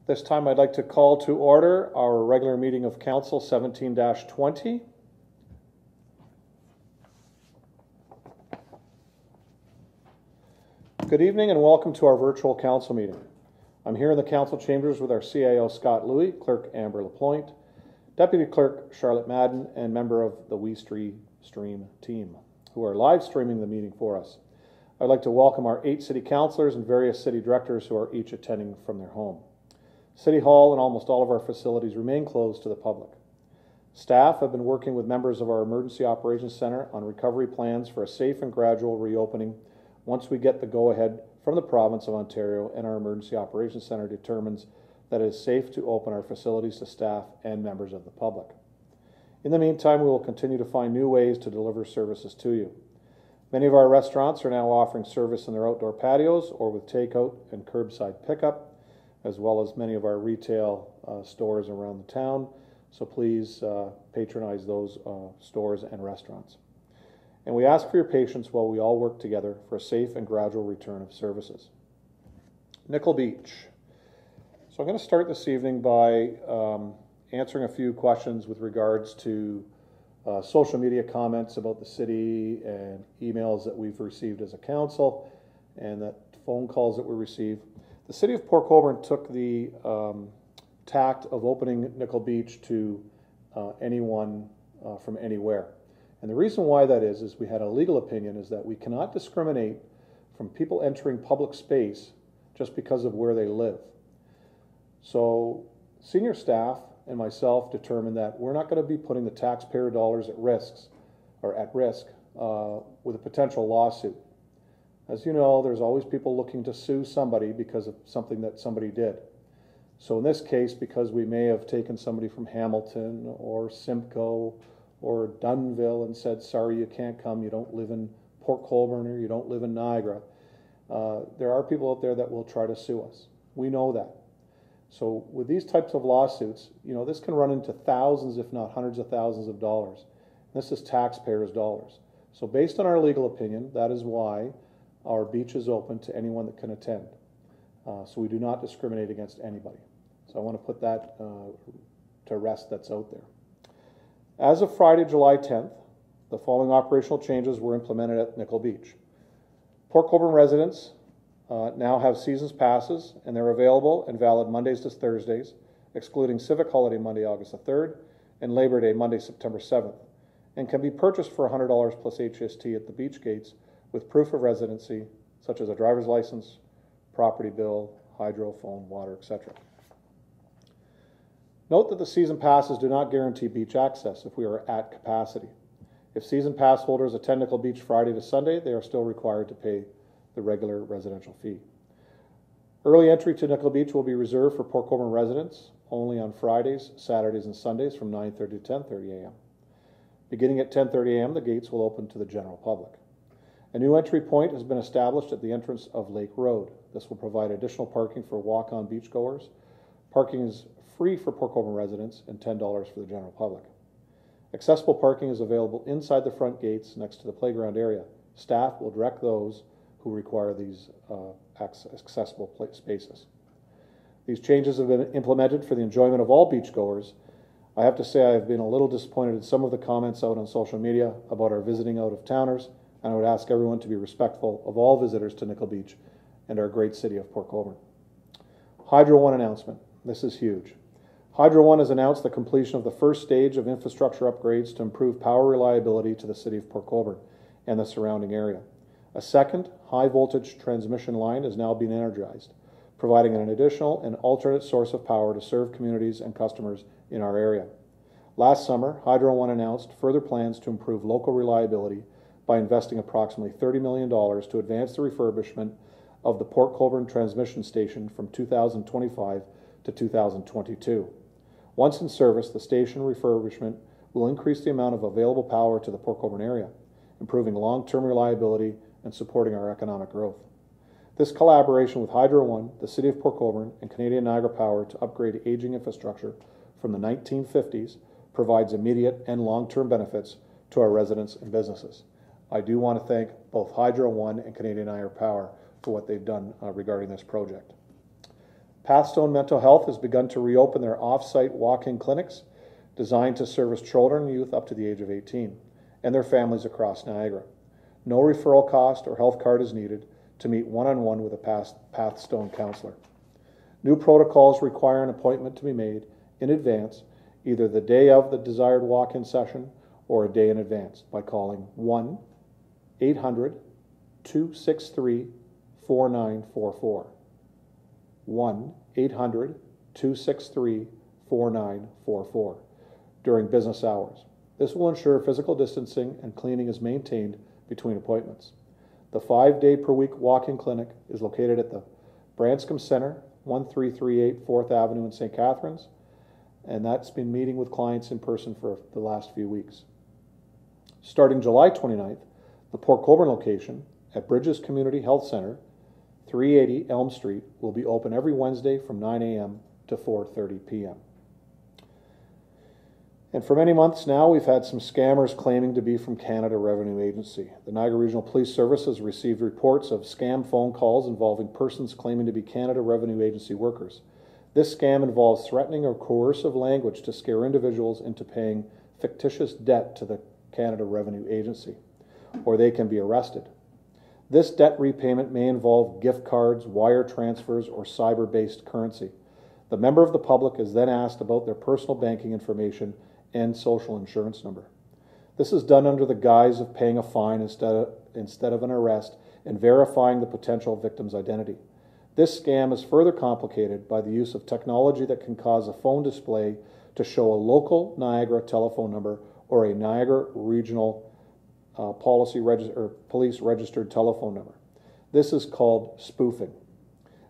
This time I'd like to call to order our regular meeting of Council 17-20. Good evening and welcome to our virtual council meeting. I'm here in the council chambers with our CAO Scott Louis, Clerk Amber Lapointe, Deputy Clerk Charlotte Madden, and member of the WeeStreem team who are live streaming the meeting for us. I'd like to welcome our 8 city councillors and various city directors who are each attending from their home. City Hall and almost all of our facilities remain closed to the public. Staff have been working with members of our Emergency Operations Center on recovery plans for a safe and gradual reopening once we get the go-ahead from the province of Ontario and our Emergency Operations Center determines that it is safe to open our facilities to staff and members of the public. In the meantime, we will continue to find new ways to deliver services to you. Many of our restaurants are now offering service in their outdoor patios or with takeout and curbside pickup, as well as many of our retail stores around the town. So please patronize those stores and restaurants. And we ask for your patience while we all work together for a safe and gradual return of services. Nickel Beach. So I'm going to start this evening by answering a few questions with regards to social media comments about the city and emails that we've received as a council and that phone calls that we receive. The city of Port Colborne took the tact of opening Nickel Beach to anyone from anywhere. And the reason why that is we had a legal opinion is that we cannot discriminate from people entering public space just because of where they live. So senior staff and myself determined that we're not going to be putting the taxpayer dollars at risk with a potential lawsuit. As you know, there's always people looking to sue somebody because of something that somebody did. So in this case, because we may have taken somebody from Hamilton or Simcoe or Dunnville and said, sorry, you can't come, you don't live in Port Colborne or you don't live in Niagara, there are people out there that will try to sue us. We know that. So with these types of lawsuits, you know, this can run into thousands, if not hundreds of thousands of dollars. This is taxpayers' dollars. So based on our legal opinion, that is why our beach is open to anyone that can attend. So we do not discriminate against anybody. So I want to put that to rest that's out there. As of Friday, July 10th, the following operational changes were implemented at Nickel Beach. Port Colborne residents now have seasons passes, and they're available and valid Mondays to Thursdays, excluding Civic Holiday Monday, August the 3rd, and Labor Day Monday, September 7th, and can be purchased for $100 plus HST at the beach gates with proof of residency, such as a driver's license, property bill, hydro, phone, water, etc. Note that the season passes do not guarantee beach access if we are at capacity. If season pass holders attend Nickel Beach Friday to Sunday, they are still required to pay the regular residential fee. Early entry to Nickel Beach will be reserved for Port Colborne residents only on Fridays, Saturdays, and Sundays from 9:30 to 10:30 a.m. Beginning at 10:30 a.m., the gates will open to the general public. A new entry point has been established at the entrance of Lake Road. This will provide additional parking for walk-on beachgoers. Parking is free for Port Colborne residents and $10 for the general public. Accessible parking is available inside the front gates next to the playground area. Staff will direct those who require these accessible spaces. These changes have been implemented for the enjoyment of all beachgoers. I have to say I have been a little disappointed in some of the comments out on social media about our visiting out-of-towners, and I would ask everyone to be respectful of all visitors to Nickel Beach and our great city of Port Colborne. Hydro One announcement. This is huge. Hydro One has announced the completion of the first stage of infrastructure upgrades to improve power reliability to the city of Port Colborne and the surrounding area. A second high-voltage transmission line is now being energized, providing an additional and alternate source of power to serve communities and customers in our area. Last summer, Hydro One announced further plans to improve local reliability by investing approximately $30 million to advance the refurbishment of the Port Colborne transmission station from 2025 to 2022. Once in service, the station refurbishment will increase the amount of available power to the Port Colborne area, improving long-term reliability and supporting our economic growth. This collaboration with Hydro One, the City of Port Colborne, and Canadian Niagara Power to upgrade aging infrastructure from the 1950s provides immediate and long-term benefits to our residents and businesses. I do want to thank both Hydro One and Canadian Niagara Power for what they've done regarding this project. Pathstone Mental Health has begun to reopen their off-site walk-in clinics designed to service children and youth up to the age of 18 and their families across Niagara. No referral cost or health card is needed to meet one-on-one with a Pathstone counselor. New protocols require an appointment to be made in advance, either the day of the desired walk-in session or a day in advance by calling 1-800-263-4944. 1-800-263-4944 during business hours. This will ensure physical distancing and cleaning is maintained between appointments. The 5-day-per-week walk-in clinic is located at the Branscombe Centre, 1338 4th Avenue in St. Catharines, and that's been meeting with clients in person for the last few weeks. Starting July 29th, the Port Colborne location at Bridges Community Health Centre, 380 Elm Street, will be open every Wednesday from 9 a.m. to 4:30 p.m. And for many months now, we've had some scammers claiming to be from Canada Revenue Agency. The Niagara Regional Police Service has received reports of scam phone calls involving persons claiming to be Canada Revenue Agency workers. This scam involves threatening or coercive language to scare individuals into paying fictitious debt to the Canada Revenue Agency, or they can be arrested. This debt repayment may involve gift cards, wire transfers, or cyber-based currency. The member of the public is then asked about their personal banking information and social insurance number. This is done under the guise of paying a fine instead of an arrest and verifying the potential victim's identity. This scam is further complicated by the use of technology that can cause a phone display to show a local Niagara telephone number or a Niagara Regional police registered telephone number. This is called spoofing.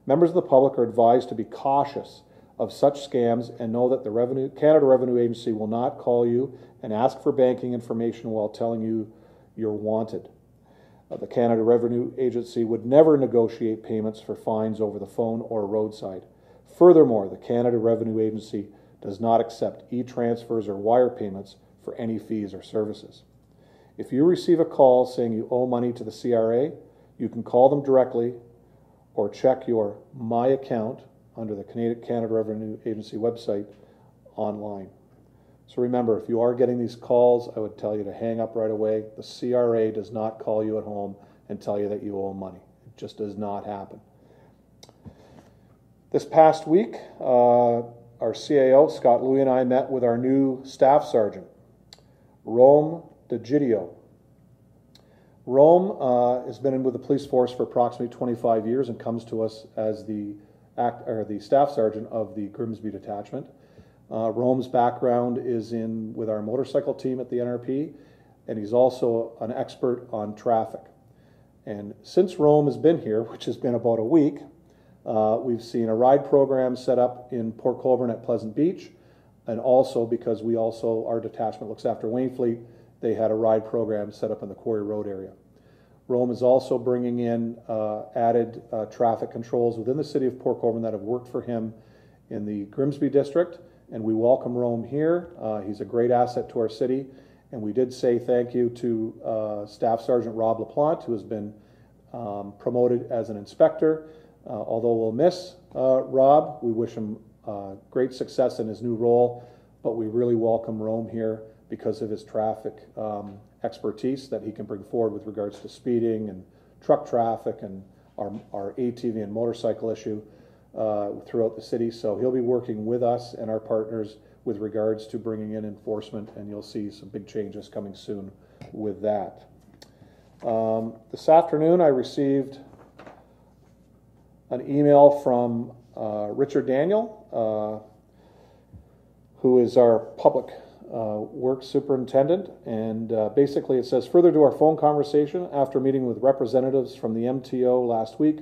Members of the public are advised to be cautious of such scams and know that the Canada Revenue Agency will not call you and ask for banking information while telling you you're wanted. The Canada Revenue Agency would never negotiate payments for fines over the phone or roadside. Furthermore, the Canada Revenue Agency does not accept e-transfers or wire payments for any fees or services. If you receive a call saying you owe money to the CRA, you can call them directly or check your My Account under the Canada Revenue Agency website online. So remember, if you are getting these calls, I would tell you to hang up right away. The CRA does not call you at home and tell you that you owe money. It just does not happen. This past week, our CAO, Scott Louie, and I met with our new staff sergeant, Rome DeGidio. Rome has been in with the police force for approximately 25 years and comes to us as the staff sergeant of the Grimsby Detachment. Rome's background is with our motorcycle team at the NRP, and he's also an expert on traffic. And since Rome has been here, which has been about a week, we've seen a ride program set up in Port Colborne at Pleasant Beach, and also because our detachment looks after Wainfleet, they had a ride program set up in the Quarry Road area. Rome is also bringing in added traffic controls within the city of Port Colborne that have worked for him in the Grimsby district, and we welcome Rome here. He's a great asset to our city, and we did say thank you to Staff Sergeant Rob LaPlante, who has been promoted as an inspector. Although we'll miss Rob, we wish him great success in his new role, but we really welcome Rome here because of his traffic expertise that he can bring forward with regards to speeding and truck traffic and our ATV and motorcycle issue throughout the city. So he'll be working with us and our partners with regards to bringing in enforcement, and you'll see some big changes coming soon with that. This afternoon I received an email from Richard Daniel, who is our public works superintendent, and basically it says, further to our phone conversation, after meeting with representatives from the MTO last week,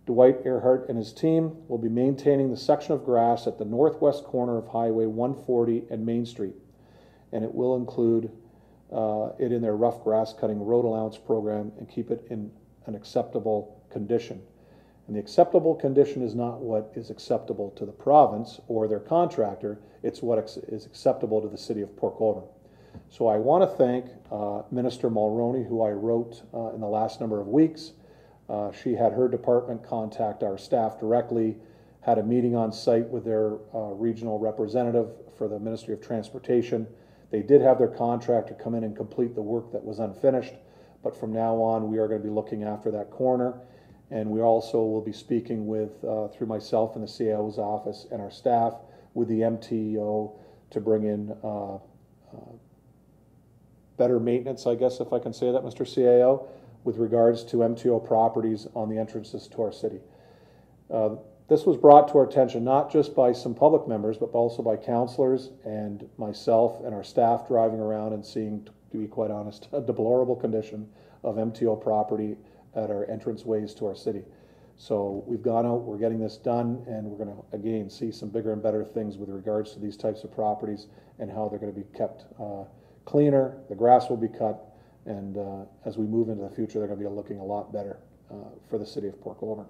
Dwight Earhart and his team will be maintaining the section of grass at the northwest corner of Highway 140 and Main Street, and it will include it in their rough grass cutting road allowance program and keep it in an acceptable condition. And the acceptable condition is not what is acceptable to the province or their contractor, it's what is acceptable to the city of Port Colborne. So I want to thank Minister Mulroney, who I wrote in the last number of weeks. She had her department contact our staff directly had a meeting on site with their regional representative for the Ministry of Transportation. They did have their contractor come in and complete the work that was unfinished, but from now on we are going to be looking after that corner, and we also will be speaking with, through myself and the CIO's office and our staff, with the MTO to bring in better maintenance, I guess, if I can say that, Mr. CIO, with regards to MTO properties on the entrances to our city. This was brought to our attention not just by some public members, but also by councillors and myself and our staff driving around and seeing, to be quite honest, a deplorable condition of MTO property at our entranceways to our city. So we've gone out, we're getting this done, and we're going to, again, see some bigger and better things with regards to these types of properties and how they're going to be kept cleaner. The grass will be cut, and as we move into the future, they're going to be looking a lot better for the city of Port Colborne.